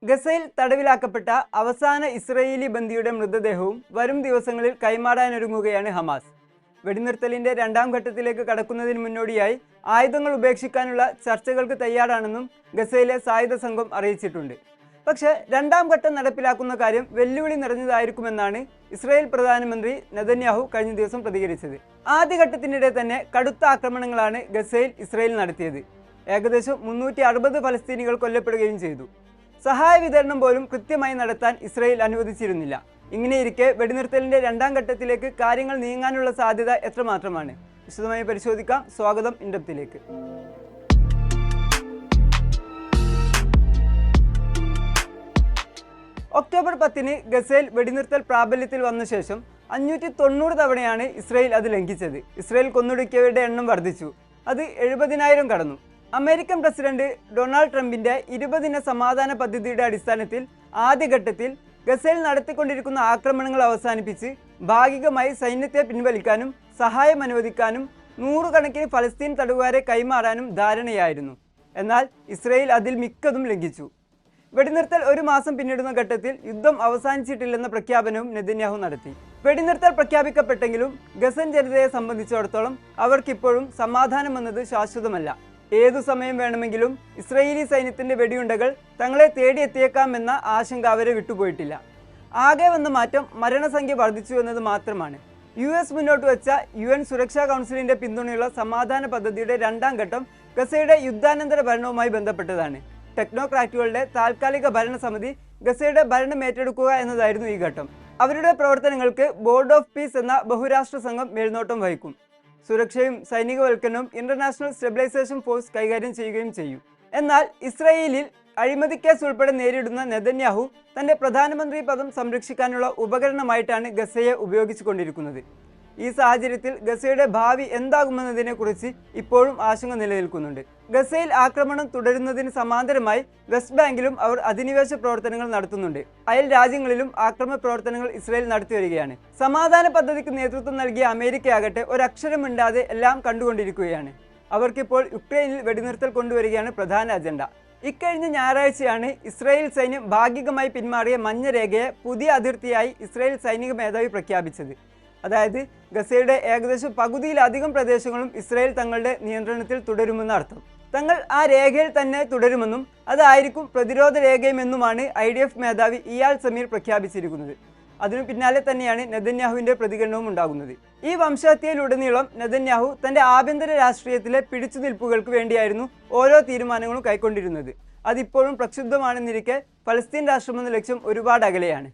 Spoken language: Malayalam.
ഗസയിൽ തടവിലാക്കപ്പെട്ട അവസാന ഇസ്രയേലി ബന്ദിയുടെ മൃതദേഹവും വരും ദിവസങ്ങളിൽ കൈമാറാനൊരുങ്ങുകയാണ് ഹമാസ്. വെടിനിർത്തലിന്റെ രണ്ടാം ഘട്ടത്തിലേക്ക് കടക്കുന്നതിന് മുന്നോടിയായി ആയുധങ്ങൾ ഉപേക്ഷിക്കാനുള്ള ചർച്ചകൾക്ക് തയ്യാറാണെന്നും ഗസയിലെ സായുധ സംഘം അറിയിച്ചിട്ടുണ്ട്. പക്ഷേ രണ്ടാം ഘട്ടം നടപ്പിലാക്കുന്ന കാര്യം വെല്ലുവിളി നിറഞ്ഞതായിരിക്കുമെന്നാണ് ഇസ്രായേൽ പ്രധാനമന്ത്രി നെതന്യാഹു കഴിഞ്ഞ ദിവസം പ്രതികരിച്ചത്. ആദ്യഘട്ടത്തിനിടെ തന്നെ കടുത്ത ആക്രമണങ്ങളാണ് ഗസയിൽ ഇസ്രായേൽ നടത്തിയത്. ഏകദേശം 360 ഫലസ്തീനികൾ കൊല്ലപ്പെടുകയും ചെയ്തു. സഹായ വിതരണം പോലും കൃത്യമായി നടത്താൻ ഇസ്രായേൽ അനുവദിച്ചിരുന്നില്ല. ഇങ്ങനെയിരിക്കെ വെടിനിർത്തലിന്റെ രണ്ടാം ഘട്ടത്തിലേക്ക് കാര്യങ്ങൾ നീങ്ങാനുള്ള സാധ്യത എത്രമാത്രമാണ്? വിശദമായി പരിശോധിക്കാം. സ്വാഗതം ഇൻഡെപ്തിലേക്ക്. ഒക്ടോബർ 10 ഗസയിൽ വെടിനിർത്തൽ പ്രാബല്യത്തിൽ വന്ന ശേഷം 590 തവണയാണ് ഇസ്രായേൽ അത് ലംഘിച്ചത്. ഇസ്രായേൽ കൊന്നൊടുക്കിയവരുടെ എണ്ണം വർദ്ധിച്ചു. അത് 70,000 കടന്നു. അമേരിക്കൻ പ്രസിഡന്റ് ഡൊണാൾഡ് ട്രംപിന്റെ 20 ദിന സമാധാന പദ്ധതിയുടെ അടിസ്ഥാനത്തിൽ ആദ്യഘട്ടത്തിൽ ഗസയിൽ നടത്തിക്കൊണ്ടിരിക്കുന്ന ആക്രമണങ്ങൾ അവസാനിപ്പിച്ച് ഭാഗികമായി സൈന്യത്തെ പിൻവലിക്കാനും സഹായം അനുവദിക്കാനും 100 കണക്കിന് ഫലസ്തീൻ തടവുകാരെ കൈമാറാനും ധാരണയായിരുന്നു. എന്നാൽ ഇസ്രായേൽ അതിൽ മിക്കതും ലംഘിച്ചു. വെടിനിർത്തൽ ഒരു മാസം പിന്നിടുന്ന ഘട്ടത്തിൽ യുദ്ധം അവസാനിച്ചിട്ടില്ലെന്ന പ്രഖ്യാപനവും നെതന്യാഹു നടത്തി. വെടിനിർത്തൽ പ്രഖ്യാപിക്കപ്പെട്ടെങ്കിലും ഗസൻ ജനതയെ സംബന്ധിച്ചിടത്തോളം അവർക്കിപ്പോഴും സമാധാനം എന്നത് ശാശ്വതമല്ല. ഏതു സമയം വേണമെങ്കിലും ഇസ്രായേലി സൈന്യത്തിന്റെ വെടിയുണ്ടകൾ തങ്ങളെ തേടിയെത്തിയേക്കാമെന്ന ആശങ്ക അവരെ വിട്ടുപോയിട്ടില്ല. ആകെ വന്ന മാറ്റം മരണസംഖ്യ വർദ്ധിച്ചു എന്നത് മാത്രമാണ്. US മുന്നോട്ട് വെച്ച UN സുരക്ഷാ കൗൺസിലിന്റെ പിന്തുണയുള്ള സമാധാന പദ്ധതിയുടെ രണ്ടാം ഘട്ടം ഗസയുടെ യുദ്ധാനന്തര ഭരണവുമായി ബന്ധപ്പെട്ടതാണ്. ടെക്നോക്രാറ്റുകളുടെ താൽക്കാലിക ഭരണസമിതി ഗസയുടെ ഭരണം ഏറ്റെടുക്കുക എന്നതായിരുന്നു ഈ ഘട്ടം. അവരുടെ പ്രവർത്തനങ്ങൾക്ക് ബോർഡ് ഓഫ് പീസ് എന്ന ബഹുരാഷ്ട്ര സംഘം മേൽനോട്ടം വഹിക്കും. സുരക്ഷയും സൈനികവൽക്കരണവും ഇന്റർനാഷണൽ സ്റ്റെബിലൈസേഷൻ ഫോഴ്സ് കൈകാര്യം ചെയ്യുകയും ചെയ്യും. എന്നാൽ ഇസ്രായേലിൽ അഴിമതി കേസ് ഉൾപ്പെടെ നേരിടുന്ന നെതന്യാഹു തന്റെ പ്രധാനമന്ത്രി പദം സംരക്ഷിക്കാനുള്ള ഉപകരണമായിട്ടാണ് ഗസയെ ഉപയോഗിച്ചുകൊണ്ടിരിക്കുന്നത്. ഈ സാഹചര്യത്തിൽ ഗസയുടെ ഭാവി എന്താകുമെന്നതിനെക്കുറിച്ച് ഇപ്പോഴും ആശങ്ക നിലനിൽക്കുന്നുണ്ട്. ഗസയിൽ ആക്രമണം തുടരുന്നതിന് സമാന്തരമായി വെസ്റ്റ് ബാങ്കിലും അവർ അധിനിവേശ പ്രവർത്തനങ്ങൾ നടത്തുന്നുണ്ട്. അയൽ രാജ്യങ്ങളിലും ആക്രമണ പ്രവർത്തനങ്ങൾ ഇസ്രായേൽ നടത്തിവരികയാണ്. സമാധാന പദ്ധതിക്ക് നേതൃത്വം നൽകിയ അമേരിക്കയാകട്ടെ ഒരക്ഷരമിണ്ടാതെ എല്ലാം കണ്ടുകൊണ്ടിരിക്കുകയാണ്. അവർക്കിപ്പോൾ യുക്രൈനിൽ വെടിനിർത്തൽ കൊണ്ടുവരികയാണ് പ്രധാന അജണ്ട. ഇക്കഴിഞ്ഞ ഞായറാഴ്ചയാണ് ഇസ്രായേൽ സൈന്യം ഭാഗികമായി പിന്മാറിയ മഞ്ഞ രേഖയെ പുതിയ അതിർത്തിയായി ഇസ്രായേൽ സൈനിക മേധാവി പ്രഖ്യാപിച്ചത്. അതായത് ഗസയുടെ ഏകദേശം പകുതിയിലധികം പ്രദേശങ്ങളും ഇസ്രായേൽ തങ്ങളുടെ നിയന്ത്രണത്തിൽ തുടരുമെന്ന അർത്ഥം. തങ്ങൾ ആ രേഖയിൽ തന്നെ തുടരുമെന്നും അതായിരിക്കും പ്രതിരോധ രേഖയുമെന്നുമാണ് IDF മേധാവി ഇയാൽ സമീർ പ്രഖ്യാപിച്ചിരിക്കുന്നത്. അതിനു പിന്നാലെ തന്നെയാണ് നെതന്യാഹുവിന്റെ പ്രതികരണവും ഉണ്ടാകുന്നത്. ഈ വംശഹത്യയിലുടനീളം നെതന്യാഹു തന്റെ ആഭ്യന്തര രാഷ്ട്രീയത്തിലെ പിടിച്ചുനിൽപ്പുകൾക്ക് വേണ്ടിയായിരുന്നു ഓരോ തീരുമാനങ്ങളും കൈക്കൊണ്ടിരുന്നത്. അതിപ്പോഴും പ്രക്ഷുബ്ധമാണെന്നിരിക്കെ ഫലസ്തീൻ രാഷ്ട്രമെന്ന ലക്ഷ്യം ഒരുപാട് അകലെയാണ്.